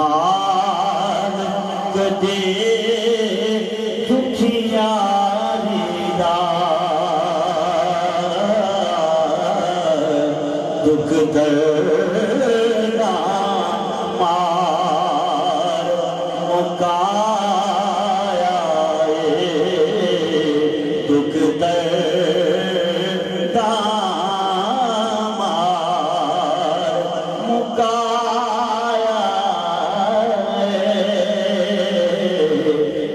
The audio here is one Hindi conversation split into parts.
सुनहार कदे दुखियारी दा दुख दर्दा मार मुकाया दुख दर्दा मार मुकाया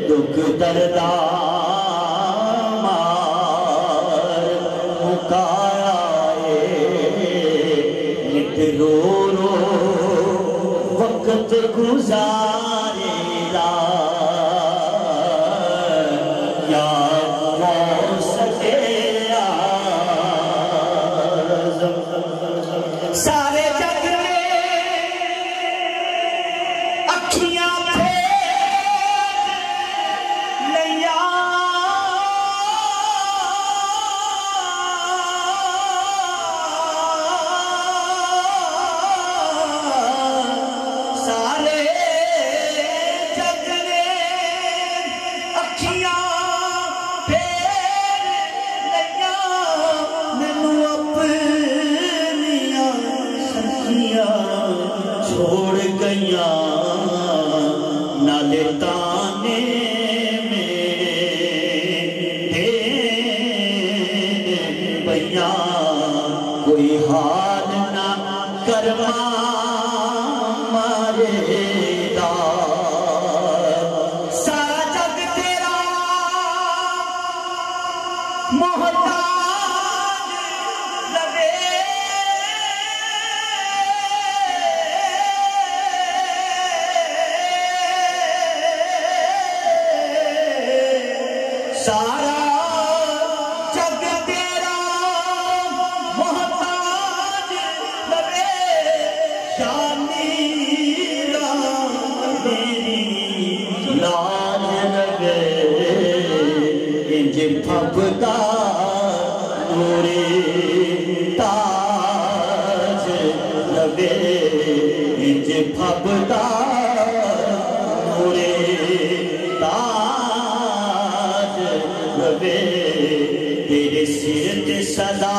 दुख दर्दा मार मुकाया नित रो रो वक्त गुजारेगा या सके सारे जग में अखियां छोड़ गया नाले ताने मेरे भैया कोई हाल ना करमा मारे सारा जग तेरा मोहताज लगे सारा जग तेरा मोहताज लगे शानी मेरी लाज लगे इंज फबदा नूरे ताज लगे इंज फबदा नूरे ताज तेरे सिर ते सदा